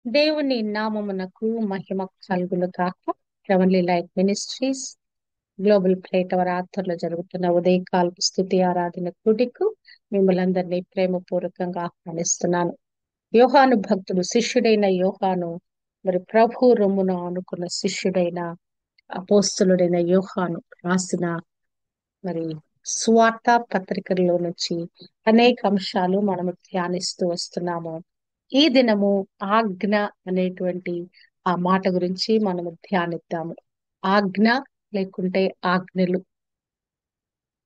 దేవుని నామమునకు మహిమ కలుగును గాక. Heavenly light ministries global plate hour ఆధ్వర్యంలో జరుగుతున్న ఉదయకాలపు స్తుతి ఆరాధన కూడికు మిమ్మల్ని అందరినీ ప్రేమపూర్వకంగా ఆహ్వానిస్తున్నాను. యోహాను భక్తుడు శిష్యుడైన యోహాను, మరి ప్రభు రొమ్మును ఆనుకున్న శిష్యుడైన అపోస్తలుడైన యోహాను రాసిన మరి స్వార్థ పత్రికల్లో నుంచి అనేక అంశాలు మనము ధ్యానిస్తూ వస్తున్నాము. ఈ దినము ఆజ్ఞ అనేటువంటి ఆ మాట గురించి మనము ధ్యానిద్దాము. ఆజ్ఞ లేకుంటే ఆజ్ఞలు.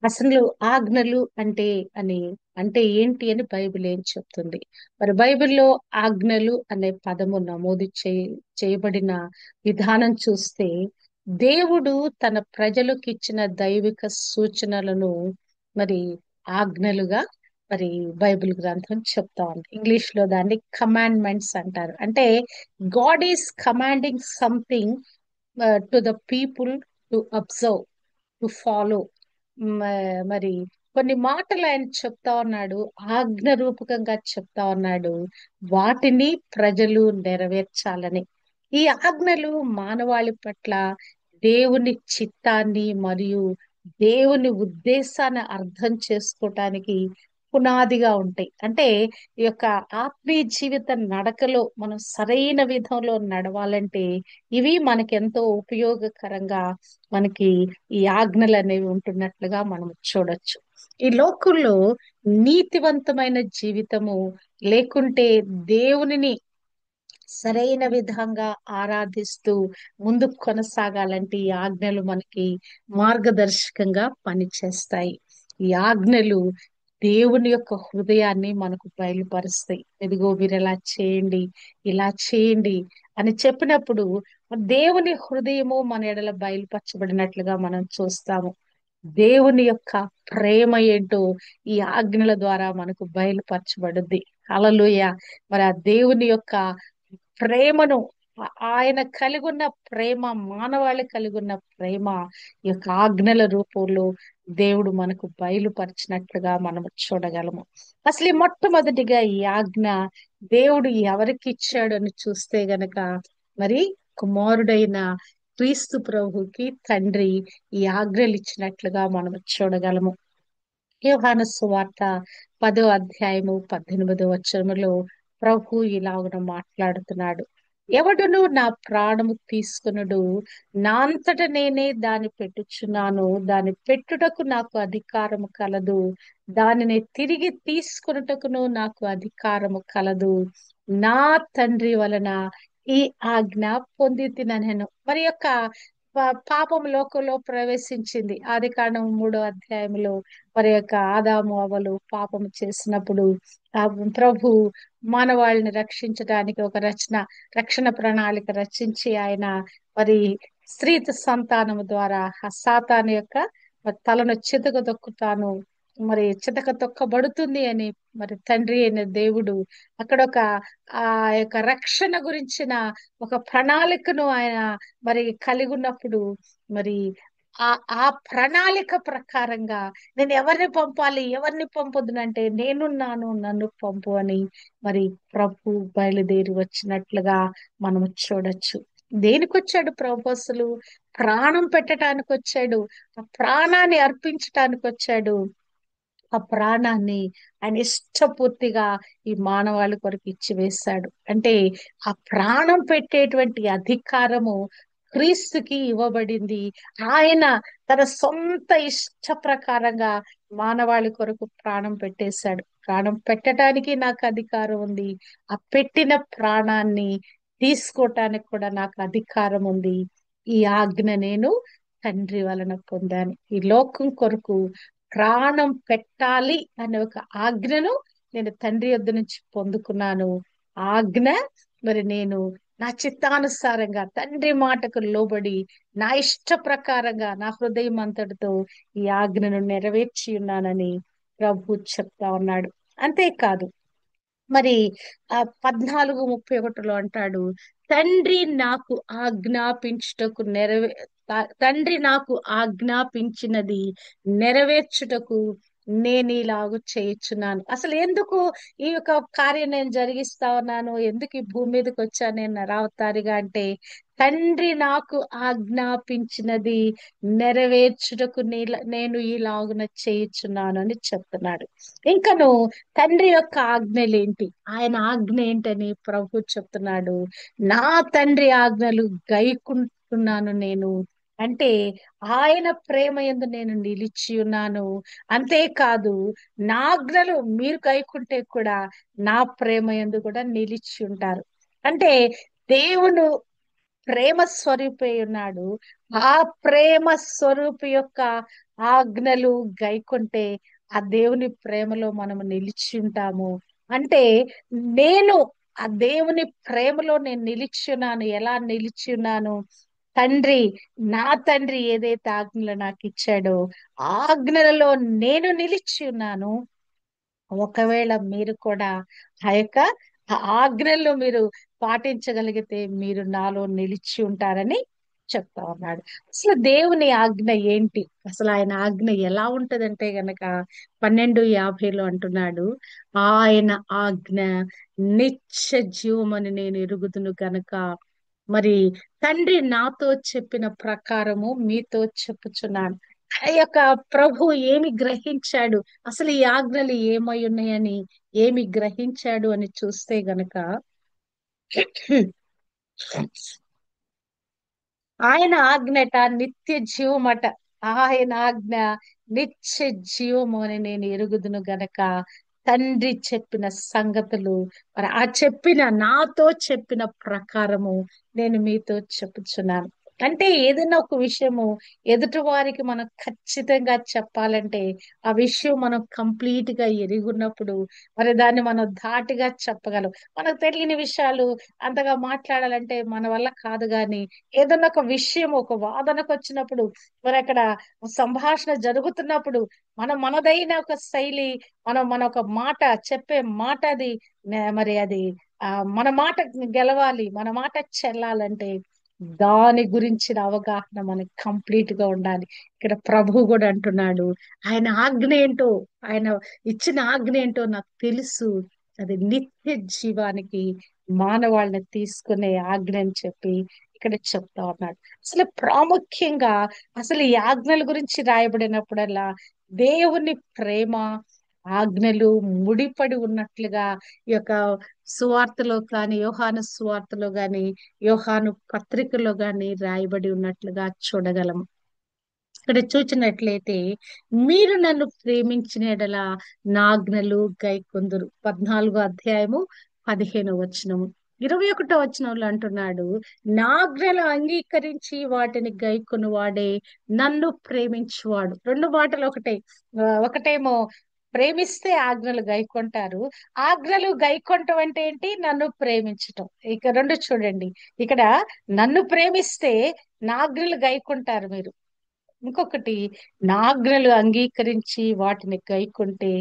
అసలు ఆజ్ఞలు అంటే ఏంటి అని బైబిల్ ఏం చెప్తుంది? మరి బైబిల్లో ఆజ్ఞలు అనే పదము నమోదు చేయబడిన విధానం చూస్తే, దేవుడు తన ప్రజలకు ఇచ్చిన దైవిక సూచనలను మరి ఆజ్ఞలుగా మరి బైబిల్ గ్రంథం చెప్తా ఉంది. ఇంగ్లీష్ లో దాన్ని కమాండ్మెంట్స్ అంటారు. అంటే God is commanding something to the people to observe, to follow. మరి కొన్ని మాటలు ఆయన చెప్తా ఉన్నాడు, ఆజ్ఞ రూపకంగా చెప్తా ఉన్నాడు. వాటిని ప్రజలు నెరవేర్చాలని. ఈ ఆజ్ఞలు మానవాళి పట్ల దేవుని చిత్తాన్ని మరియు దేవుని ఉద్దేశాన్ని అర్థం చేసుకోవటానికి పునాదిగా ఉంటాయి. అంటే ఈ యొక్క ఆత్మీయ జీవిత నడకలో మనం సరైన విధంలో నడవాలంటే ఇవి మనకెంతో ఉపయోగకరంగా మనకి ఈ ఆజ్ఞలు అనేవి ఉంటున్నట్లుగా మనం చూడొచ్చు. ఈ లోకంలో నీతివంతమైన జీవితము లేకుంటే దేవునిని సరైన విధంగా ఆరాధిస్తూ ముందుకు కొనసాగాలంటే ఈ ఆజ్ఞలు మనకి మార్గదర్శకంగా పనిచేస్తాయి. ఈ ఆజ్ఞలు దేవుని యొక్క హృదయాన్ని మనకు బయలుపరుస్తాయి. ఇదిగో మీరు ఇలా చేయండి అని చెప్పినప్పుడు దేవుని హృదయము మన ఎడల బయలుపరచబడినట్లుగా మనం చూస్తాము. దేవుని యొక్క ప్రేమ ఏంటో ఈ ఆజ్ఞల ద్వారా మనకు బయలుపరచబడుద్ది. హల్లెలూయా. మరి ఆ దేవుని యొక్క ప్రేమను, ఆయన కలిగి ఉన్న ప్రేమ, మానవాళి కలిగి ఉన్న ప్రేమ ఈ యొక్క ఆజ్ఞల రూపంలో దేవుడు మనకు బయలుపరిచినట్లుగా మనం చూడగలము. అసలు ఈ మొట్టమొదటిగా ఈ ఆజ్ఞ దేవుడు ఎవరికి ఇచ్చాడు అని చూస్తే గనక మరి కుమారుడైన క్రీస్తు ప్రభుకి తండ్రి ఈ ఆజ్ఞలు ఇచ్చినట్లుగా మనం చూడగలము. యోహాను సువార్త 10వ అధ్యాయము 18వ వచనములో ప్రభు ఇలాగున మాట్లాడుతున్నాడు. ఎవడును నా ప్రాణము తీసుకొనుడు, నా అంతట నేనే దాన్ని పెట్టుచున్నాను. దాన్ని పెట్టుటకు నాకు అధికారము కలదు, దానిని తిరిగి తీసుకొనుటకును నాకు అధికారము కలదు. నా తండ్రి వలన ఈ ఆజ్ఞ పొంది తినను. మరి యొక్క పాపం లోకంలో ప్రవేశించింది. ఆదికాండం 3వ అధ్యాయంలో మరి యొక్క ఆదాము అవ్వలు పాపం చేసినప్పుడు ఆ ప్రభు మానవాళిని రక్షించడానికి ఒక రక్షణ ప్రణాళిక రచించి ఆయన మరి స్త్రీ సంతానము ద్వారా ఆ సాతాను యొక్క తలను చితక తొక్కుతాను, మరి చితక తొక్కబడుతుంది అని మరి తండ్రి అయిన దేవుడు అక్కడ ఆ యొక్క రక్షణ గురించిన ఒక ప్రణాళికను ఆయన మరి కలిగి ఉన్నప్పుడు మరి ఆ ఆ ప్రణాళిక ప్రకారంగా నేను ఎవరిని పంపొద్దునంటే నేనున్నాను, నన్ను పంపు అని మరి ప్రభు బయలుదేరి వచ్చినట్లుగా మనం చూడొచ్చు. దేనికి వచ్చాడు ప్రభు? అసలు ప్రాణం పెట్టడానికి వచ్చాడు, ఆ ప్రాణాన్ని అర్పించటానికి వచ్చాడు. ఆ ప్రాణాన్ని ఆయన ఇష్టపూర్తిగా ఈ మానవాళి కొరకు ఇచ్చివేశాడు. అంటే ఆ ప్రాణం పెట్టేటువంటి అధికారము క్రీస్తుకి ఇవ్వబడింది. ఆయన తన సొంత ఇష్ట ప్రకారంగా మానవాళి కొరకు ప్రాణం పెట్టేశాడు. ప్రాణం పెట్టడానికి నాకు అధికారం ఉంది, ఆ పెట్టిన ప్రాణాన్ని తీసుకోవటానికి కూడా నాకు అధికారం ఉంది. ఈ ఆజ్ఞ నేను తండ్రి వలన పొందాను. ఈ లోకం కొరకు ప్రాణం పెట్టాలి అనే ఒక ఆజ్ఞను నేను తండ్రి యొద్ద నుంచి పొందుకున్నాను. ఆజ్ఞ మరి నేను నా చిత్తానుసారంగా తండ్రి మాటకు లోబడి నా ఇష్ట ప్రకారంగా నా హృదయం అంతటితో ఈ ఆజ్ఞను నెరవేర్చి ఉన్నానని ప్రభు చెప్తా ఉన్నాడు. అంతేకాదు, మరి 14:31లో అంటాడు, తండ్రి నాకు ఆజ్ఞాపించుటకు తండ్రి నాకు ఆజ్ఞాపించినది నెరవేర్చుటకు నేను ఇలాగు చేయుచున్నాను. అసలు ఎందుకు ఈ యొక్క కార్యం నేను జరిగిస్తా ఉన్నాను, ఎందుకు ఈ భూమి మీదకి వచ్చాను నేను నరావతారిగా అంటే, తండ్రి నాకు ఆజ్ఞాపించినది నెరవేర్చుటకు నేను ఇలాగున చేయుచున్నాను అని చెప్తున్నాడు. ఇంకను తండ్రి యొక్క ఆజ్ఞలేంటి, ఆయన ఆజ్ఞ ఏంటని ప్రభు చెప్తున్నాడు. నా తండ్రి ఆజ్ఞలు గైకుంటున్నాను నేను అంటే, ఆయన ప్రేమ యందు నేను నిలిచి ఉన్నాను. అంతేకాదు, నా ఆజ్ఞలు మీరు గైకుంటే కూడా నా ప్రేమ యందు కూడా నిలిచి ఉంటారు. అంటే దేవుడు ప్రేమ స్వరూపై ఉన్నాడు. ఆ ప్రేమ స్వరూపి యొక్క ఆజ్ఞలు గైకుంటే ఆ దేవుని ప్రేమలో మనము నిలిచి ఉంటాము. అంటే నేను ఆ దేవుని ప్రేమలో నేను నిలిచి ఉన్నాను. ఎలా నిలిచి ఉన్నాను? తండ్రి, నా తండ్రి ఏదైతే ఆజ్ఞలు నాకు ఇచ్చాడో ఆ ఆజ్ఞలలో నేను నిలిచి ఉన్నాను. ఒకవేళ మీరు కూడా ఆ యొక్క ఆజ్ఞల్లో మీరు పాటించగలిగితే మీరు నాలో నిలిచి ఉంటారని చెప్తా ఉన్నాడు. అసలు దేవుని ఆజ్ఞ ఏంటి, అసలు ఆయన ఆజ్ఞ ఎలా ఉంటదంటే గనక 12:50 అంటున్నాడు, ఆయన ఆజ్ఞ నిత్య జీవమని నేను ఎరుగుదును గనక మరి తండ్రి నాతో చెప్పిన ప్రకారము మీతో చెప్పుచున్నాను. ఆ యొక్క ప్రభు ఏమి గ్రహించాడు, అసలు ఈ ఆజ్ఞలు ఏమై ఉన్నాయని ఏమి గ్రహించాడు అని చూస్తే గనక ఆయన ఆజ్ఞట నిత్య జీవమట. ఆయన ఆజ్ఞ నిత్య జీవము అని నేను ఎరుగుదును గనక తండ్రి చెప్పిన సంగతులు మరి ఆ చెప్పిన నాతో చెప్పిన ప్రకారము నేను మీతో చెప్పుచున్నాను. అంటే ఏదైనా ఒక విషయము ఎదుటి వారికి మనం ఖచ్చితంగా చెప్పాలంటే ఆ విషయం మనం కంప్లీట్ గా ఎరుగున్నప్పుడు మరి దాన్ని మనం ధాటిగా చెప్పగలం. మనకు తెలియని విషయాలు అంతగా మాట్లాడాలంటే మన వల్ల కాదు. గాని ఏదన్నా ఒక విషయం ఒక వాదనకు వచ్చినప్పుడు మరి అక్కడ సంభాషణ జరుగుతున్నప్పుడు మనదైన ఒక శైలి, మన ఒక మాట చెప్పే మాట అది మరి అది ఆ మన మాట గెలవాలి, మన మాట చెల్లాలంటే దాని గురించిన అవగాహన మనకి కంప్లీట్ గా ఉండాలి. ఇక్కడ ప్రభువు కూడా అంటున్నాడు, ఆయన ఆజ్ఞ ఏంటో, ఆయన ఇచ్చిన ఆజ్ఞ ఏంటో నాకు తెలుసు, అది నిత్య జీవానికి మానవాళ్ళని తీసుకునే ఆజ్ఞ అని చెప్పి ఇక్కడ చెప్తా ఉన్నాడు. అసలు ప్రాముఖ్యంగా అసలు ఈ ఆజ్ఞల గురించి రాయబడినప్పుడల్లా దేవుని ప్రేమ ఆజ్ఞలు ముడిపడి ఉన్నట్లుగా ఈ యొక్క సువార్తలో కానీ, యోహాను సువార్తలో గాని, యోహాను పత్రికలో గాని రాయబడి ఉన్నట్లుగా చూడగలం. ఇక్కడ చూచినట్లయితే, మీరు నన్ను ప్రేమించిన యెడల నా ఆజ్ఞలు గైకొందురు. 14 అధ్యాయము 15 వచనము. 21 వచనంలో అంటున్నాడు, నా ఆజ్ఞలు అంగీకరించి వాటిని గైకొను వాడే నన్ను ప్రేమించువాడు. రెండు మాటలు ఒకటే. ఒకటేమో ప్రేమిస్తే ఆజ్ఞలు గైకొంటారు. ఆజ్ఞలు గైకొనటం అంటే ఏంటి? నన్ను ప్రేమించటం. ఇక రెండు చూడండి. ఇక్కడ నన్ను ప్రేమిస్తే నా ఆజ్ఞలు గైకొంటారు మీరు. ఇంకొకటి, నా ఆజ్ఞలు అంగీకరించి వాటిని గైకుంటే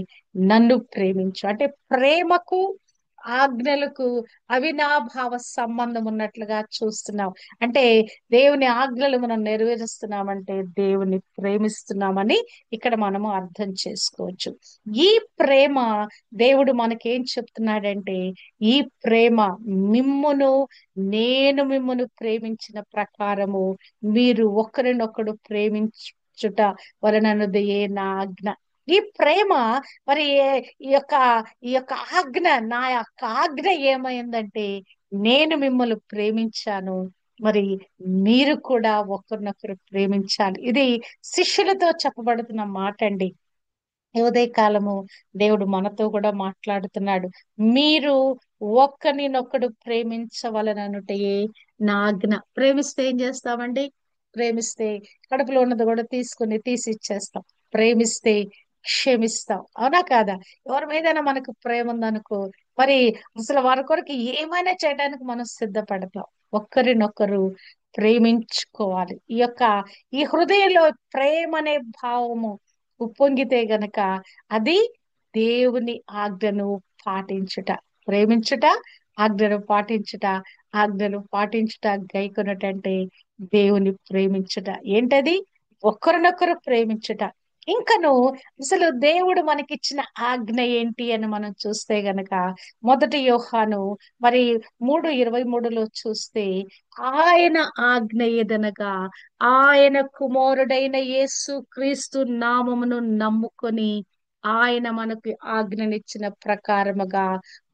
నన్ను ప్రేమించు. అంటే ప్రేమకు ఆజ్ఞలకు అవినాభావ సంబంధం ఉన్నట్లుగా చూస్తున్నాం. అంటే దేవుని ఆజ్ఞలు మనం నెరవేరుస్తున్నామంటే దేవుని ప్రేమిస్తున్నామని ఇక్కడ మనము అర్థం చేసుకోవచ్చు. ఈ ప్రేమ దేవుడు మనకేం చెప్తున్నాడంటే, ఈ ప్రేమ మిమ్మును నేను మిమ్మును ప్రేమించిన ప్రకారము మీరు ఒకరినొకడు ప్రేమించుట వలనన్నదే నా ఆజ్ఞ. ఈ ప్రేమ మరి ఈ యొక్క ఆజ్ఞ, నా యొక్క ఆజ్ఞ ఏమైందంటే, నేను మిమ్మల్ని ప్రేమించాను, మరి మీరు కూడా ఒకరినొకరు ప్రేమించాలి. ఇది శిష్యులతో చెప్పబడుతున్న మాట అండి. ఈ ఉదయ కాలము దేవుడు మనతో కూడా మాట్లాడుతున్నాడు. మీరు ఒకరినొకడు ప్రేమించవలననుటయే నా ఆజ్ఞ. ప్రేమిస్తే ఏం చేస్తామండి? ప్రేమిస్తే కడుపులో ఉన్నది కూడా తీసుకుని తీసి ఇచ్చేస్తాం. ప్రేమిస్తే క్షమిస్తాం. అవునా కాదా? ఎవరి మీదైనా మనకు ప్రేమ ఉందనుకో, మరి అసలు వారి కొరకు ఏమైనా చేయడానికి మనం సిద్ధపడతాం. ఒక్కరినొకరు ప్రేమించుకోవాలి. ఈ హృదయంలో ప్రేమ అనే భావము ఉప్పొంగితే గనక అది దేవుని ఆజ్ఞను పాటించుట. ప్రేమించుట, ఆజ్ఞను పాటించుట, ఆజ్ఞను పాటించుట, గైకొనుట అంటే దేవుని ప్రేమించుట. ఏంటది? ఒకరినొకరు ప్రేమించుట. ఇంకను అసలు దేవుడు మనకిచ్చిన ఆజ్ఞ ఏంటి అని మనం చూస్తే గనక మొదటి యోహాను మరి 3:23లో చూస్తే ఆయన ఆజ్ఞ ఏదనగా ఆయన కుమారుడైన యేసు క్రీస్తు నామమును నమ్ముకొని ఆయన మనకి ఆజ్ఞనిచ్చిన ప్రకారముగా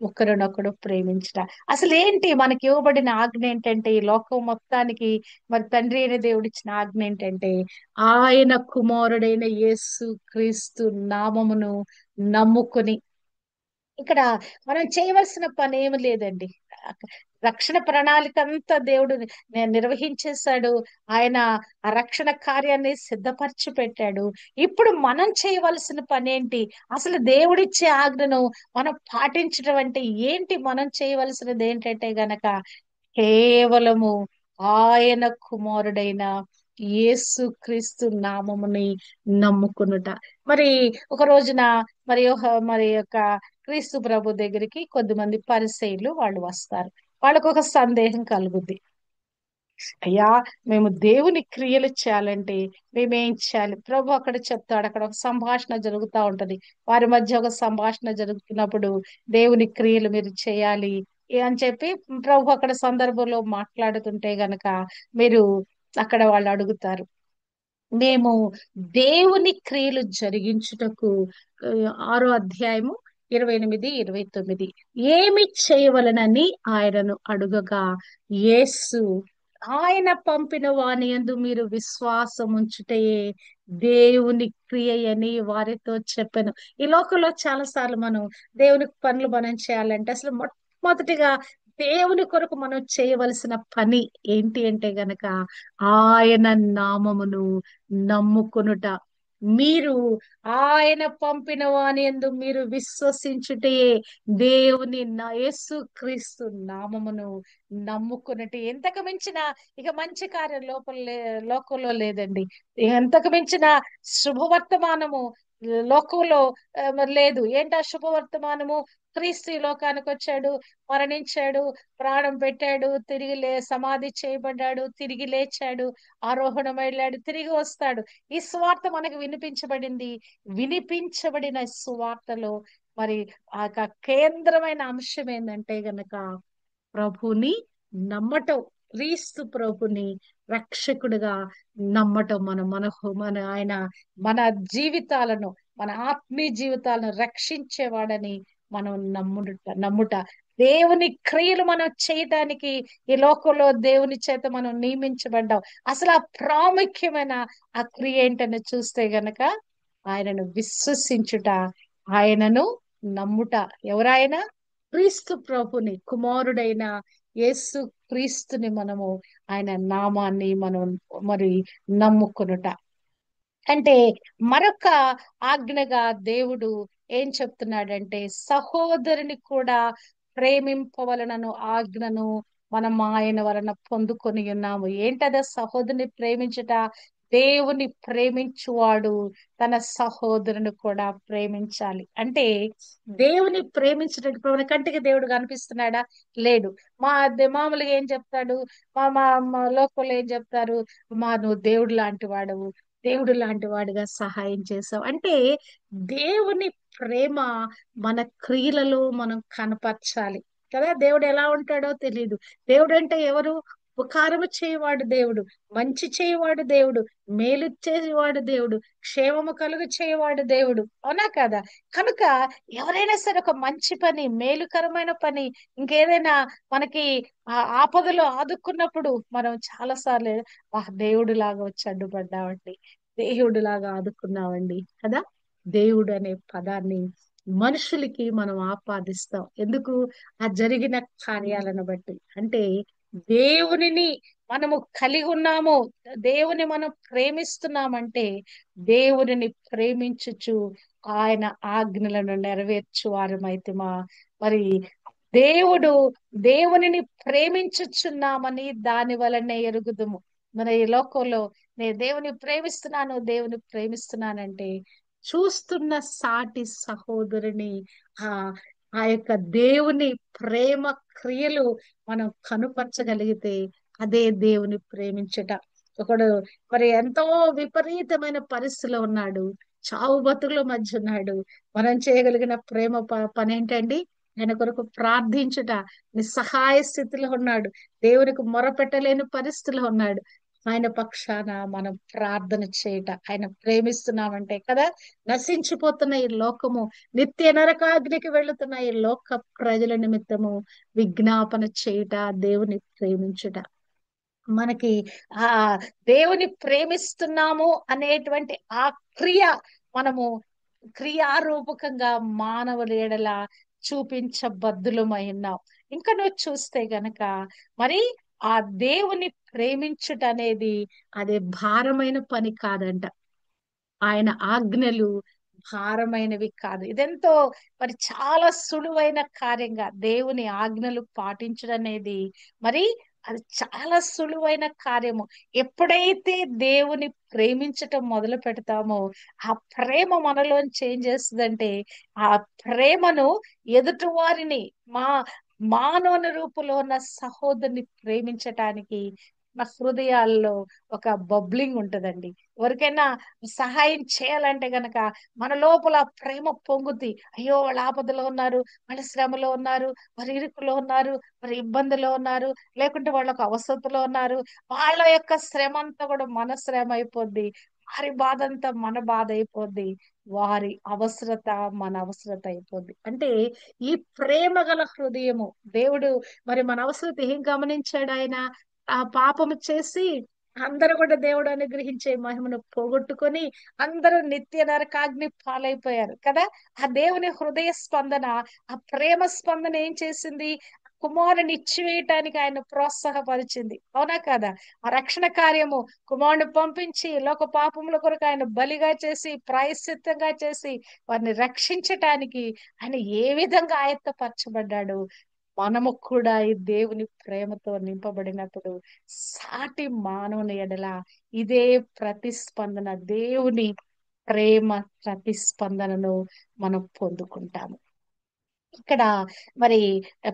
ఒకరినొకడు ప్రేమించుట. అసలు ఏంటి మనకి ఇవ్వబడిన ఆజ్ఞ ఏంటంటే ఈ లోకం మొత్తానికి మరి తండ్రి అయిన దేవుడిచ్చిన ఆజ్ఞ ఏంటంటే ఆయన కుమారుడైన యేసు క్రీస్తు నామమును నమ్ముకొని ఇక్కడ మనం చేయవలసిన పని ఏమి లేదండి. రక్షణ ప్రణాళిక అంతా దేవుడు నిర్వహించేశాడు. ఆయన ఆ రక్షణ కార్యాన్ని సిద్ధపరిచి పెట్టాడు. ఇప్పుడు మనం చేయవలసిన పని ఏంటి? అసలు దేవుడిచ్చే ఆజ్ఞను మనం పాటించడం అంటే ఏంటి? మనం చేయవలసినది ఏంటంటే గనక కేవలము ఆయన కుమారుడైన యేసు క్రీస్తు నామముని నమ్ముకునుట. మరి ఒక రోజున మరి యొక్క క్రీస్తు ప్రభు దగ్గరికి కొద్దిమంది పరిసయ్యులు వాళ్ళు వస్తారు. వాళ్ళకు ఒక సందేహం కలుగుద్ది. అయ్యా, మేము దేవుని క్రియలు చేయాలంటే మేమేం చేయాలి? ప్రభు అక్కడ చెప్తాడు. అక్కడ ఒక సంభాషణ జరుగుతూ ఉంటది. వారి మధ్య ఒక సంభాషణ జరుగుతున్నప్పుడు దేవుని క్రియలు మీరు చేయాలి అని చెప్పి ప్రభు అక్కడ సందర్భంలో మాట్లాడుతుంటే గనక మీరు అక్కడ వాళ్ళు అడుగుతారు. మేము దేవుని క్రియలు జరిగించుటకు 6వ అధ్యాయము 28, 29 ఏమి చేయవలనని ఆయనను అడుగగా యేసు ఆయన పంపిన వాని యందు మీరు విశ్వాసం ఉంచుటయే దేవుని క్రియ అని వారితో చెప్పాను. ఈ లోకంలో చాలా సార్లు మనం దేవుని పనులు మనం చేయాలంటే అసలు మొట్టమొదటిగా దేవుని కొరకు మనం చేయవలసిన పని ఏంటి అంటే గనక ఆయన నామమును నమ్ముకొనుట. మీరు ఆయన పంపిన వాని యందు మీరు విశ్వసించుటే దేవుని యేసు క్రీస్తు నామమును నమ్ముకున్నట్టు ఎంతకు మించిన ఇక మంచి కార్యం లోకంలో లేదండి. ఎంతకు మించిన శుభవర్తమానము లోకంలో మరి లేదు. ఏంటి ఆ శుభవర్తమానము? క్రీస్తు ఈ లోకానికి వచ్చాడు, మరణించాడు, ప్రాణం పెట్టాడు, సమాధి చేయబడ్డాడు, తిరిగి లేచాడు, ఆరోహణం వెళ్ళాడు, తిరిగి వస్తాడు. ఈ సువార్త మనకు వినిపించబడింది. వినిపించబడిన సువార్తలో మరి ఆ యొక్క కేంద్రమైన అంశం ఏంటంటే గనక ప్రభుని నమ్మటం. క్రీస్తు ప్రభుని రక్షకుడిగా నమ్మటం. మన ఆయన మన జీవితాలను, మన ఆత్మీయ జీవితాలను రక్షించేవాడని మనం నమ్ముట. దేవుని క్రియలు మనం చేయటానికి ఈ లోకంలో దేవుని చేత మనం నియమించబడ్డాం. అసలు ఆ ప్రాముఖ్యమైన ఆ క్రియ ఏంటని చూస్తే గనక ఆయనను విశ్వసించుట, ఆయనను నమ్ముట. ఎవరాయన? క్రీస్తు ప్రభుని కుమారుడైన యేసు క్రీస్తుని మనము ఆయన నామాన్ని మనం మరి నమ్ముకొనుట. అంటే మరొక ఆజ్ఞగా దేవుడు ఏం చెప్తున్నాడంటే సహోదరుని కూడా ప్రేమింపవలనను ఆజ్ఞను మనం ఆయన వలన పొందుకొని ఉన్నాము. ఏంటదా సహోదరుని ప్రేమించుట? దేవుని ప్రేమించువాడు తన సహోదరుని కూడా ప్రేమించాలి. అంటే దేవుని ప్రేమించినట్టు మన కంటికి దేవుడు కనిపిస్తున్నాడా? లేడు. మామూలుగా ఏం చెప్తాడు? మా మా మా లోకంలో ఏం చెప్తారు? నువ్వు దేవుడు లాంటి వాడవు, దేవుడు లాంటి వాడిగా సహాయం చేసావు అంటే దేవుని ప్రేమ మన క్రియలలో మనం కనపరచాలి కదా. దేవుడు ఎలా ఉంటాడో తెలియదు. దేవుడు అంటే ఎవరు? ఉపకారము చేయవాడు దేవుడు, మంచి చేయవాడు దేవుడు, మేలు చేసేవాడు దేవుడు, క్షేమము కలుగు చేయవాడు దేవుడు. అవునా కదా? కనుక ఎవరైనా సరే ఒక మంచి పని, మేలుకరమైన పని, ఇంకేదైనా మనకి ఆపదలో ఆదుకున్నప్పుడు మనం చాలా సార్లు దేవుడు లాగా వచ్చి అడ్డుపడ్డామండి, దేవుడు లాగా ఆదుకున్నామండి కదా. దేవుడు అనే పదాన్ని మనుషులకి మనం ఆపాదిస్తాం. ఎందుకు? ఆ జరిగిన కార్యాలను బట్టి. అంటే దేవునిని మనము కలిగి ఉన్నాము, దేవుని మనం ప్రేమిస్తున్నామంటే దేవునిని ప్రేమించుచు ఆయన ఆజ్ఞలను నెరవేర్చు వారమైతే మరి దేవుడు దేవునిని ప్రేమించుచున్నామని దాని వలనే ఎరుగుదుము. మన ఈ లోకంలో నేను దేవుని ప్రేమిస్తున్నానంటే చూస్తున్న సాటి సహోదరుని ఆ ఆ యొక్క దేవుని ప్రేమ క్రియలు మనం కనుపరచగలిగితే అదే దేవుని ప్రేమించుట. ఒకడు మరి ఎంతో విపరీతమైన పరిస్థితిలో ఉన్నాడు. చావు బతుకుల మధ్య ఉన్నాడు. మనం చేయగలిగిన ప్రేమ పని ఏంటండి? ఆయన కొరకు ప్రార్థించుట. నిస్సహాయ స్థితిలో ఉన్నాడు. దేవునికి మొరపెట్టలేని పరిస్థితిలో ఉన్నాడు. ఆయన పక్షాన మనం ప్రార్థన చేయట, ఆయన ప్రేమిస్తున్నామంటే కదా. నశించిపోతున్న ఈ లోకము, నిత్య నరకాగ్నికి వెళుతున్న ఈ లోక ప్రజల నిమిత్తము విజ్ఞాపన చేయుట, దేవుని ప్రేమించుట. మనకి ఆ దేవుని ప్రేమిస్తున్నాము అనేటువంటి ఆ క్రియ మనము క్రియారూపకంగా మానవుల ఎడల చూపించబద్దులమై ఉన్నాం. ఇంకా నువ్వు చూస్తే గనక మరి ఆ దేవుని ప్రేమించుట అనేది అదే భారమైన పని కాదంట. ఆయన ఆజ్ఞలు భారమైనవి కాదు. ఇదెంతో మరి చాలా సులువైన కార్యంగా దేవుని ఆజ్ఞలు పాటించడం అనేది మరి అది చాలా సులువైన కార్యము. ఎప్పుడైతే దేవుని ప్రేమించటం మొదలు పెడతామో ఆ ప్రేమ మనలోంచి ఏం చేస్తుందంటే ఆ ప్రేమను ఎదుటి వారిని మా మానవుని రూపంలో ఉన్న సహోదరుని ప్రేమించటానికి మన హృదయాల్లో ఒక బబ్లింగ్ ఉంటదండి. ఎవరికైనా సహాయం చేయాలంటే గనక మన లోపల ప్రేమ పొంగుద్ది. అయ్యో వాళ్ళ ఆపదలో ఉన్నారు, వాళ్ళ శ్రమలో ఉన్నారు, వారి ఇరుకులో ఉన్నారు, వారి ఇబ్బందిలో ఉన్నారు, లేకుంటే వాళ్ళకు అవసరతలో ఉన్నారు. వాళ్ళ యొక్క శ్రమ అంతా కూడా మన శ్రమ అయిపోద్ది. వారి బాధ అంతా మన బాధ అయిపోద్ది. వారి అవసరత మన అవసరత అయిపోద్ది. అంటే ఈ ప్రేమ గల హృదయము దేవుడు మరి మన అవసరత ఏం గమనించాడు ఆయన? ఆ పాపము చేసి అందరూ కూడా దేవుడు అనుగ్రహించే మహిమను పోగొట్టుకొని అందరూ నిత్య నరకాగ్ని పాలైపోయారు కదా. ఆ దేవుని హృదయ స్పందన, ఆ ప్రేమ స్పందన ఏం చేసింది? కుమారుని ఇచ్చివేయటానికి ఆయన ప్రోత్సాహపరిచింది. అవునా కదా? ఆ రక్షణ కార్యము కుమారుని పంపించి లోక పాపముల కొరకు ఆయన బలిగా చేసి ప్రాయశ్చిత్తంగా చేసి వారిని రక్షించటానికి ఆయన ఏ విధంగా ఆయత్తపరచబడ్డాడు. మనము కూడా ఈ దేవుని ప్రేమతో నింపబడినప్పుడు సాటి మానవుని ఎడల ఇదే ప్రతిస్పందన, దేవుని ప్రేమ ప్రతిస్పందనను మనం పొందుకుంటాము. ఇక్కడ మరి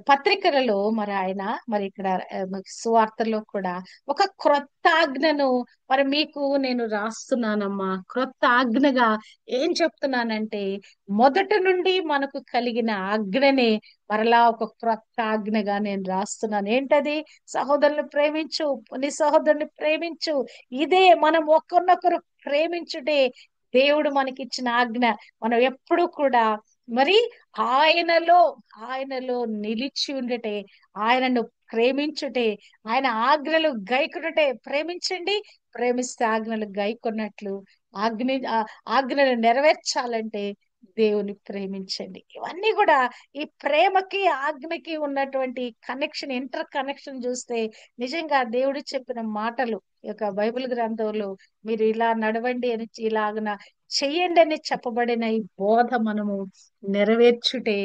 పత్రికలలో మరి ఆయన మరి ఇక్కడ సువార్తలో కూడా ఒక క్రొత్త ఆజ్ఞను మరి మీకు నేను రాస్తున్నానమ్మా. క్రొత్త ఆజ్ఞగా ఏం చెప్తున్నానంటే మొదటి నుండి మనకు కలిగిన ఆజ్ఞనే మరలా ఒక క్రొత్త ఆజ్ఞగా నేను రాస్తున్నాను. ఏంటది? సహోదరుని ప్రేమించు, నీ సహోదరుని ప్రేమించు. ఇదే మనం ఒకరినొకరు ప్రేమించుటే దేవుడు మనకిచ్చిన ఆజ్ఞ. మనం ఎప్పుడు కూడా మరి ఆయనలో ఆయనలో నిలిచి ఉండటే, ఆయనను ప్రేమించుటే, ఆయన ఆజ్ఞలు గైకొనుటే. ప్రేమించండి, ప్రేమిస్తే ఆజ్ఞలు గైకొన్నట్లు. ఆజ్ఞ ఆజ్ఞలు నెరవేర్చాలంటే దేవుని ప్రేమించండి. ఇవన్నీ కూడా ఈ ప్రేమకి ఆజ్ఞకి ఉన్నటువంటి కనెక్షన్, ఇంటర్ కనెక్షన్ చూస్తే నిజంగా దేవుడు చెప్పిన మాటలు ఈ యొక్క బైబిల్ గ్రంథంలో మీరు ఇలా నడవండి అని, ఇలాగన చెయ్యండి అని చెప్పబడిన ఈ బోధ మనము నెరవేర్చుటే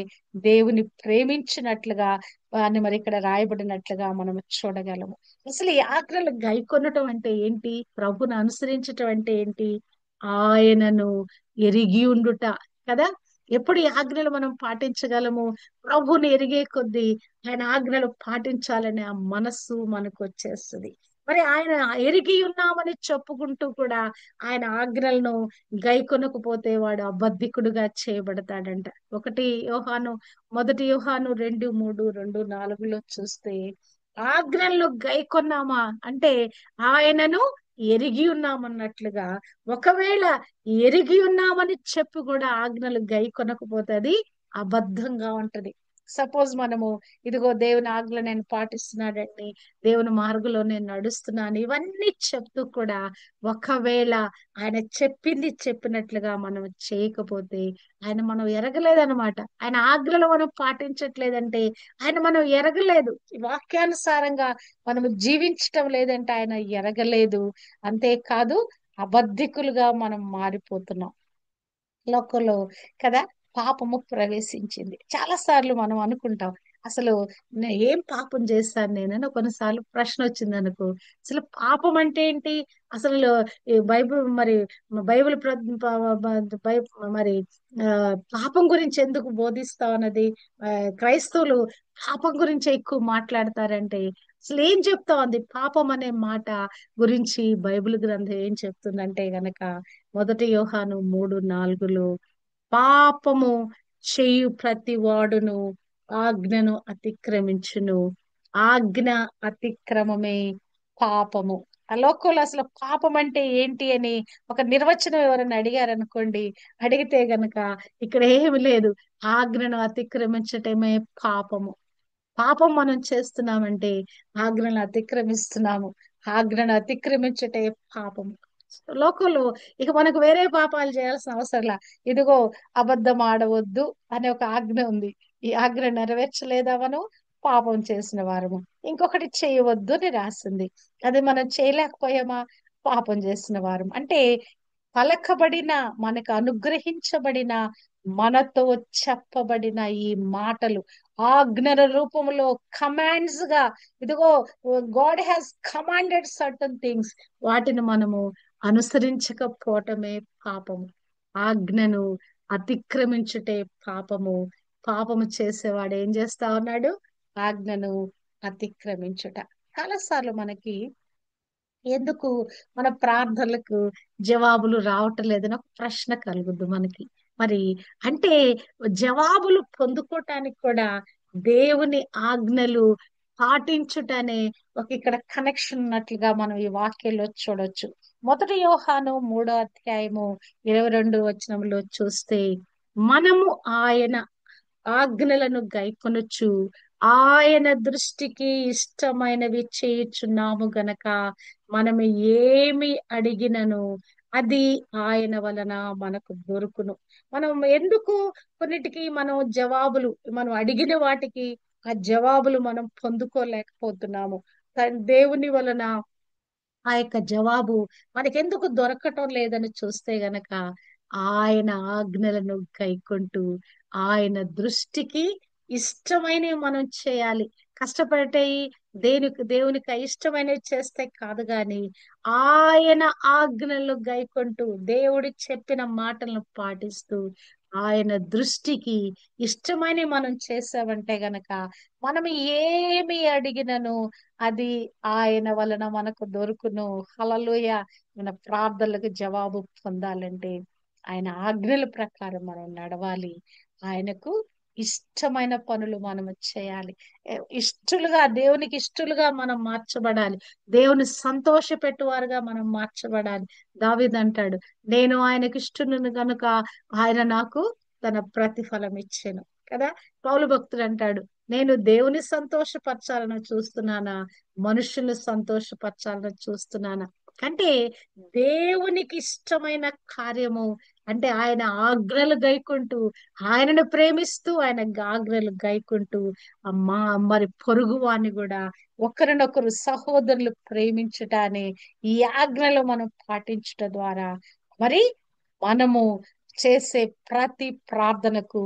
దేవుని ప్రేమించినట్లుగా అని మరి ఇక్కడ రాయబడినట్లుగా మనం చూడగలము. అసలు ఈ ఆజ్ఞలు గైకొనటం అంటే ఏంటి? ప్రభుని అనుసరించటం అంటే ఏంటి? ఆయనను ఎరిగి ఉండుట కదా. ఎప్పుడు ఈ ఆజ్ఞలు మనం పాటించగలము? ప్రభుని ఎరిగే కొద్దీ ఆయన ఆజ్ఞలు పాటించాలనే ఆ మనస్సు మనకు వచ్చేస్తుంది. మరి ఆయన ఎరిగి ఉన్నామని చెప్పుకుంటూ కూడా ఆయన ఆజ్ఞలను గైకొనకపోతే వాడు అబద్ధికుడుగా చేయబడతాడంట. మొదటి యోహాను 2:3, 2:4 చూస్తే ఆజ్ఞలను గైకొన్నామా అంటే ఆయనను ఎరిగి ఉన్నామన్నట్లుగా. ఒకవేళ ఎరిగి ఉన్నామని చెప్పి కూడా ఆజ్ఞలు గైకొనకపోతే అది అబద్ధంగా ఉంటది. సపోజ్ మనము ఇదిగో దేవుని ఆజ్ఞలు నేను పాటిస్తున్నాడండి, దేవుని మార్గంలో నేను నడుస్తున్నాను, ఇవన్నీ చెప్తూ కూడా ఒకవేళ ఆయన చెప్పింది చెప్పినట్లుగా మనం చేయకపోతే ఆయన మనం ఎరగలేదన్నమాట. ఆయన ఆజ్ఞలు మనం పాటించట్లేదంటే ఆయన మనం ఎరగలేదు. ఈ వాక్యానుసారంగా మనము జీవించటం లేదంటే ఆయన ఎరగలేదు. అంతేకాదు అబద్ధికులుగా మనం మారిపోతున్నాం లోకంలో కదా. పాపము ప్రవేశించింది. చాలా సార్లు మనం అనుకుంటాం అసలు ఏం పాపం చేస్తాను నేనని. కొన్నిసార్లు ప్రశ్న వచ్చింది అనుకో, అసలు పాపం అంటే ఏంటి? అసలు ఈ బైబిల్ మరి ఆ పాపం గురించి ఎందుకు బోధిస్తావు అన్నది. క్రైస్తవులు పాపం గురించి ఎక్కువ మాట్లాడతారంటే అసలు ఏం చెప్తావు అంది పాపం అనే మాట గురించి బైబిల్ గ్రంథం ఏం చెప్తుందంటే గనక 1 యోహాను 3:4 పాపము చేయు ప్రతి వాడును ఆజ్ఞను అతిక్రమించును. ఆజ్ఞ అతిక్రమమే పాపము. ఆ లోకంలో అసలు పాపం అంటే ఏంటి అని ఒక నిర్వచనం ఎవరైనా అడిగారనుకోండి, అడిగితే గనక ఇక్కడ ఏమి లేదు. ఆజ్ఞను అతిక్రమించటమే పాపము. పాపం మనం చేస్తున్నామంటే ఆజ్ఞను అతిక్రమిస్తున్నాము. ఆజ్ఞను అతిక్రమించటే పాపము. లోకంలో ఇక మనకు వేరే పాపాలు చేయాల్సిన అవసరంలా. ఇదిగో అబద్ధం ఆడవద్దు అనే ఒక ఆజ్ఞ ఉంది. ఈ ఆజ్ఞ నెరవేర్చలేదా మనం పాపం చేసిన వారము. ఇంకొకటి చేయవద్దు అని రాసింది. అది మనం చేయలేకపోయామా పాపం చేసిన వారం. అంటే పలకబడిన, మనకు అనుగ్రహించబడిన, మనతో చెప్పబడిన ఈ మాటలు ఆజ్ఞల రూపంలో కమాండ్స్ గా, ఇదిగో God has commanded certain things, వాటిని మనము అనుసరించకపోవటమే పాపము. ఆజ్ఞను అతిక్రమించుటే పాపము. పాపము చేసేవాడు ఏం చేస్తా ఉన్నాడు? ఆజ్ఞను అతిక్రమించుట. చాలాసార్లు మనకి ఎందుకు మన ప్రార్థనలకు జవాబులు రావటం లేదని ఒక ప్రశ్న కలుగుద్ది మనకి. మరి అంటే జవాబులు పొందుకోవటానికి కూడా దేవుని ఆజ్ఞలు పాటించుటనే ఒక ఇక్కడ కనెక్షన్ ఉన్నట్లుగా మనం ఈ వాక్యంలో చూడొచ్చు. 1 యోహాను 3 అధ్యాయము 22 వచనంలో చూస్తే మనము ఆయన ఆజ్ఞలను గైకొనుచు ఆయన దృష్టికి ఇష్టమైనవి చేయుచున్నాము గనక మనము ఏమి అడిగినను అది ఆయన వలన మనకు దొరుకును. మనం ఎందుకు కొన్నిటికి మనం జవాబులు, మనం అడిగిన వాటికి ఆ జవాబులు మనం పొందుకోలేకపోతున్నాము? దేవుని వలన ఆ యొక్క జవాబు మనకెందుకు దొరకటం లేదని చూస్తే గనక ఆయన ఆజ్ఞలను గైకొంటూ ఆయన దృష్టికి ఇష్టమైనవి మనం చేయాలి. కష్టపడేవి దేవునికి అయిష్టమైనవి చేస్తే కాదు గాని ఆయన ఆజ్ఞలను గైకొంటూ దేవుడు చెప్పిన మాటలను పాటిస్తూ ఆయన దృష్టికి ఇష్టమైనవి మనం చేసామంటే గనక మనం ఏమి అడిగినను అది ఆయన వలన మనకు దొరుకును. హల్లెలూయా. మన ప్రార్థనలకు జవాబు పొందాలంటే ఆయన ఆజ్ఞల ప్రకారం మనం నడవాలి. ఆయనకు ఇష్టమైన పనులు మనం చేయాలి. ఇష్టలుగా, దేవునికి ఇష్టలుగా మనం మార్చబడాలి. దేవుని సంతోష పెట్టువారుగా మనం మార్చబడాలి. దావీదు అంటాడు, నేను ఆయనకి ఇష్టను గనుక ఆయన నాకు తన ప్రతిఫలం ఇచ్చెను కదా. పౌలు భక్తుడు అంటాడు, నేను దేవుని సంతోషపరచాలని చూస్తున్నానా మనుషులు సంతోషపరచాలని చూస్తున్నానా? అంటే దేవునికి ఇష్టమైన కార్యము అంటే ఆయన ఆజ్ఞలు గైకుంటూ, ఆయనను ప్రేమిస్తూ ఆయన ఆజ్ఞలు గైకుంటూ అమ్మా మరి పొరుగు వాణ్ణి కూడా ఒకరినొకరు సహోదరులు ప్రేమించుట అనే ఈ ఆజ్ఞలు మనం పాటించుట ద్వారా మరి మనము చేసే ప్రతి ప్రార్థనకు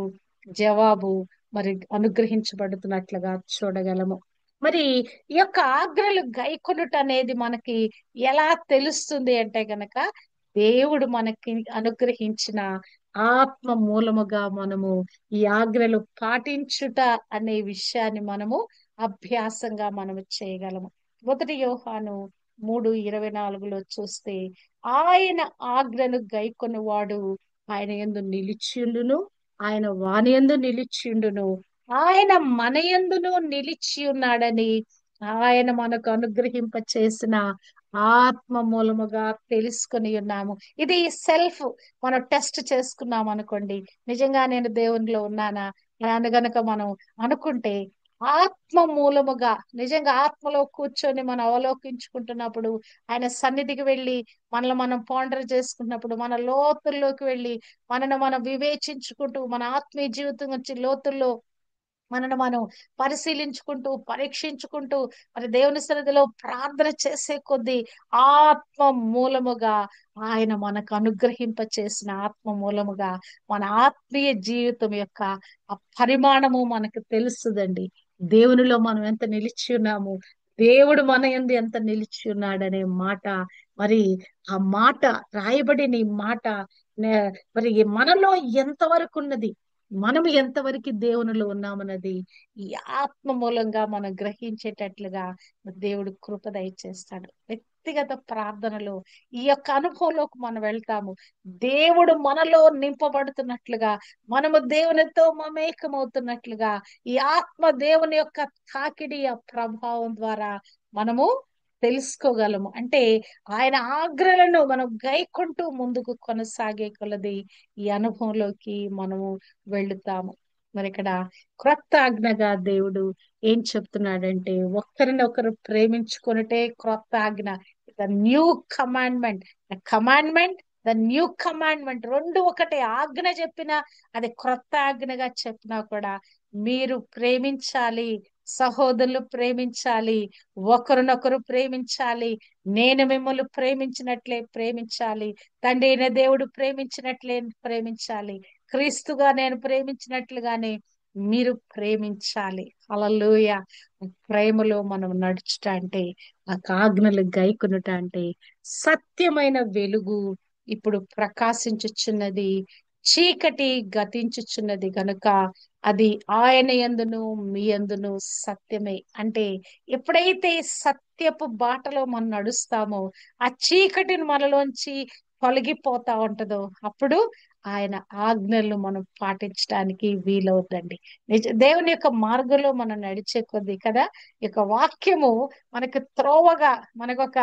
జవాబు మరి అనుగ్రహించబడుతున్నట్లుగా చూడగలము. మరి ఈ యొక్క ఆజ్ఞలు గైకొనుట అనేది మనకి ఎలా తెలుస్తుంది అంటే గనక దేవుడు మనకి అనుగ్రహించిన ఆత్మ మూలముగా మనము ఈ ఆజ్ఞలు పాటించుట అనే విషయాన్ని మనము అభ్యాసంగా మనము చేయగలము. 1 యోహాను 3:24లో చూస్తే ఆయన ఆజ్ఞను గైకొనువాడు ఆయన యందు నిలిచిండును, ఆయన వాని యందు నిలిచిండును, ఆయన మన యందును నిలిచి ఉన్నాడని ఆయన మనకు అనుగ్రహింప చేసిన ఆత్మ మూలముగా తెలుసుకొని ఉన్నాము. ఇది సెల్ఫ్ మనం టెస్ట్ చేసుకున్నాం అనుకోండి, నిజంగా నేను దేవునిలో ఉన్నానా అని గనక మనం అనుకుంటే ఆత్మ మూలముగా నిజంగా ఆత్మలో కూర్చొని మనం అవలోకించుకుంటున్నప్పుడు, ఆయన సన్నిధికి వెళ్ళి మనల్ని మనం పాండర్ చేసుకున్నప్పుడు, మన లోతుల్లోకి వెళ్ళి మనను మనం వివేచించుకుంటూ, మన ఆత్మీయ జీవితం గురించి లోతుల్లో మనను మనం పరిశీలించుకుంటూ పరీక్షించుకుంటూ మరి దేవుని సన్నిధిలో ప్రార్థన చేసే కొద్దీ ఆత్మ మూలముగా ఆయన మనకు అనుగ్రహింప చేసిన ఆత్మ మూలముగా మన ఆత్మీయ జీవితం యొక్క ఆ పరిమాణము మనకు తెలుస్తుందండి. దేవునిలో మనం ఎంత నిలిచి ఉన్నాము, దేవుడు మన యందు ఎంత నిలిచి ఉన్నాడనే మాట, మరి ఆ మాట రాయబడిన ఈ మాట మరి మనలో ఎంతవరకు ఉన్నది, మనం ఎంతవరకు దేవునిలో ఉన్నామన్నది ఈ ఆత్మ మూలంగా మనం గ్రహించేటట్లుగా దేవుడు కృప దయచేస్తాడు. వ్యక్తిగత ప్రార్థనలో ఈ యొక్క అనుభవంలోకి మనం వెళ్తాము. దేవుడు మనలో నింపబడుతున్నట్లుగా, మనము దేవునితో మమేకమవుతున్నట్లుగా, ఈ ఆత్మ దేవుని యొక్క తాకిడి ఆ ప్రభావం ద్వారా మనము తెలుసుకోగలము. అంటే ఆయన ఆజ్ఞలను మనం గైకుంటూ ముందుకు కొనసాగే కొలది ఈ అనుభవంలోకి మనము వెళుతాము. మరి ఇక్కడ క్రొత్త ఆజ్ఞగా దేవుడు ఏం చెప్తున్నాడంటే, ఒకరినొకరు ప్రేమించుకొనుటే క్రొత్త ఆజ్ఞ. The new commandment, the commandment, the new commandment రెండు ఒకటే. ఆజ్ఞ చెప్పినా, అది క్రొత్త ఆజ్ఞగా చెప్పినా కూడా మీరు ప్రేమించాలి, సహోదరులు ప్రేమించాలి, ఒకరినొకరు ప్రేమించాలి, నేను మిమ్మల్ని ప్రేమించినట్లే ప్రేమించాలి, తండ్రి అయిన దేవుడు ప్రేమించినట్లే ప్రేమించాలి, క్రీస్తుగా నేను ప్రేమించినట్లుగానే మీరు ప్రేమించాలి. హల్లెలూయా. ప్రేమలో మనం నడుచుట అంటే, ఆ ఆజ్ఞలు గైకొనుట అంటే, సత్యమైన వెలుగు ఇప్పుడు ప్రకాశించుచున్నది, చీకటి గతించుచున్నది గనుక అది ఆయన యందును మీ యందును సత్యమే. అంటే ఎప్పుడైతే సత్యపు బాటలో మనం నడుస్తామో, ఆ చీకటిని మనలోంచి తొలగిపోతా ఉంటదో, అప్పుడు ఆయన ఆజ్ఞలను మనం పాటించడానికి వీలవుతుందండి. దేవుని యొక్క మార్గంలో మనం నడిచే కొద్దీ కదా, ఈ యొక్క వాక్యము మనకు త్రోవగా, మనకొక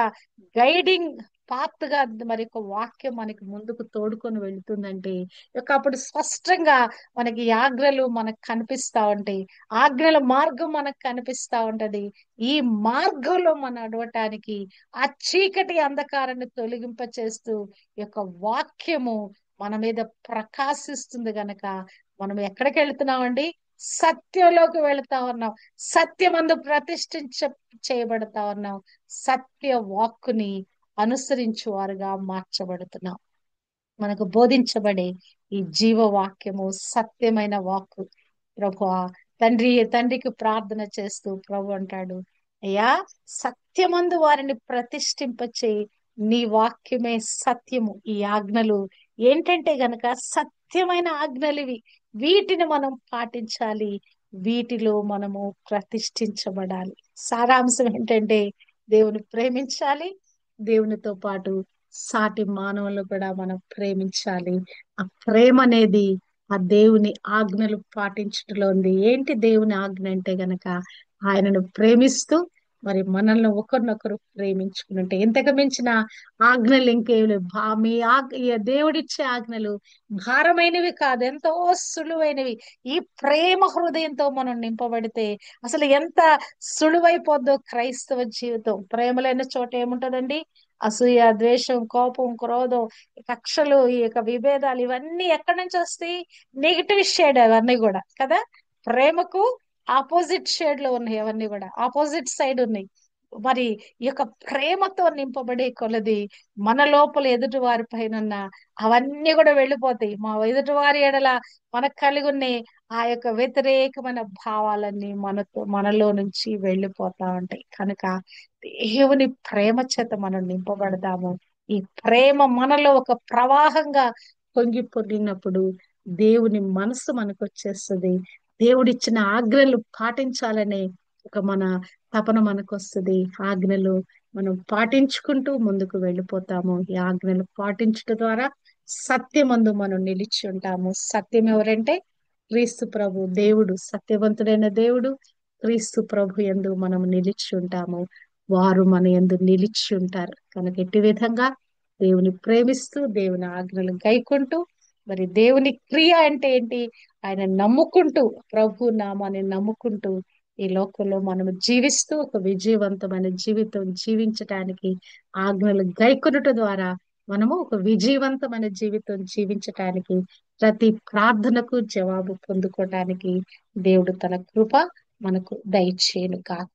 గైడింగ్ పాత్ గా మరి యొక్క వాక్యం మనకి ముందుకు తోడుకొని వెళుతుందంటే, ఇక అప్పుడు స్పష్టంగా మనకి ఈ ఆజ్ఞలు మనకు కనిపిస్తా ఉంటాయి. ఆజ్ఞల మార్గం మనకు కనిపిస్తా ఉంటది. ఈ మార్గంలో మనం నడవటానికి ఆ చీకటి అంధకారాన్ని తొలగింప చేస్తూ ఈ యొక్క వాక్యము మన మీద ప్రకాశిస్తుంది గనక మనం ఎక్కడికి వెళ్తున్నామండి? సత్యంలోకి వెళుతా ఉన్నాం. సత్యమందు ప్రతిష్ఠించ చేయబడతా ఉన్నాం. సత్య వాక్కుని అనుసరించు వారుగా మార్చబడుతున్నాం. మనకు బోధించబడే ఈ జీవవాక్యము సత్యమైన వాక్కు. ప్రభువా, తండ్రికి ప్రార్థన చేస్తూ ప్రభు అంటాడు, అయ్యా, సత్యమందు వారిని ప్రతిష్ఠింపచేయి, నీ వాక్యమే సత్యము. ఈ ఆజ్ఞలు ఏంటంటే గనక సత్యమైన ఆజ్ఞలు ఇవి. వీటిని మనం పాటించాలి, వీటిలో మనము ప్రతిష్ఠించబడాలి. సారాంశం ఏంటంటే, దేవుని ప్రేమించాలి, దేవునితో పాటు సాటి మానవులను కూడా మనం ప్రేమించాలి. ఆ ప్రేమ అనేది ఆ దేవుని ఆజ్ఞలు పాటించటంలో ఉంది. ఏంటి దేవుని ఆజ్ఞ అంటే గనక, ఆయనను ప్రేమిస్తూ మరి మనల్ని ఒకరినొకరు ప్రేమించుకుంటే, ఇంతకు మించిన ఆజ్ఞలు ఇంకేం లేవు. ఈ దేవుడిచ్చే ఆజ్ఞలు భారమైనవి కాదు, ఎంతో సులువైనవి. ఈ ప్రేమ హృదయంతో మనం నింపబడితే అసలు ఎంత సులువైపోద్దో క్రైస్తవ జీవితం. ప్రేమ లేని చోట ఏముంటదండి? అసూయ, ద్వేషం, కోపం, క్రోధం, ఈ కక్షలు, ఈ యొక్క విభేదాలు, ఇవన్నీ ఎక్కడి నుంచి వస్తాయి? నెగిటివ్ షేడ్ అవన్నీ కూడా కదా. ప్రేమకు ఆపోజిట్ షేడ్ లో ఉన్నాయి, అవన్నీ కూడా ఆపోజిట్ సైడ్ ఉన్నాయి. మరి ఈ యొక్క ప్రేమతో నింపబడే కొలది మన లోపల ఎదుటి వారి పైన ఉన్న అవన్నీ కూడా వెళ్ళిపోతాయి. మా ఎదుటి వారి ఎడల మనకు కలిగి ఉన్న ఆ యొక్క వ్యతిరేకమైన భావాలన్నీ మనలో నుంచి వెళ్ళిపోతా ఉంటాయి. కనుక దేవుని ప్రేమ చేత మనం నింపబడతాము. ఈ ప్రేమ మనలో ఒక ప్రవాహంగా పొంగి పొర్లినప్పుడు దేవుని మనసు మనకు వచ్చేస్తుంది. దేవుడిచ్చిన ఆజ్ఞలు పాటించాలనే ఒక మన తపన మనకు వస్తుంది. ఆజ్ఞలు మనం పాటించుకుంటూ ముందుకు వెళ్ళిపోతాము. ఈ ఆజ్ఞలు పాటించడం ద్వారా సత్యమందు మనం నిలిచి ఉంటాము. సత్యం ఎవరంటే క్రీస్తు ప్రభు. దేవుడు సత్యవంతుడైన దేవుడు. క్రీస్తు ప్రభు యందు మనం నిలిచి ఉంటాము, వారు మన యందు నిలిచి ఉంటారు. కనుక ఎట్టి విధంగా దేవుని ప్రేమిస్తూ దేవుని ఆజ్ఞలు గైకుంటూ, మరి దేవుని క్రియ అంటే ఏంటి? ఆయన నమ్ముకుంటూ, ప్రభు నామాన్ని నమ్ముకుంటూ ఈ లోకంలో మనం జీవిస్తూ ఒక విజయవంతమైన జీవితం జీవించటానికి ఆజ్ఞలు గైకొనుట ద్వారా మనము ఒక విజయవంతమైన జీవితం జీవించటానికి, ప్రతి ప్రార్థనకు జవాబు పొందుకోవటానికి దేవుడు తన కృప మనకు దయచేయును కాక.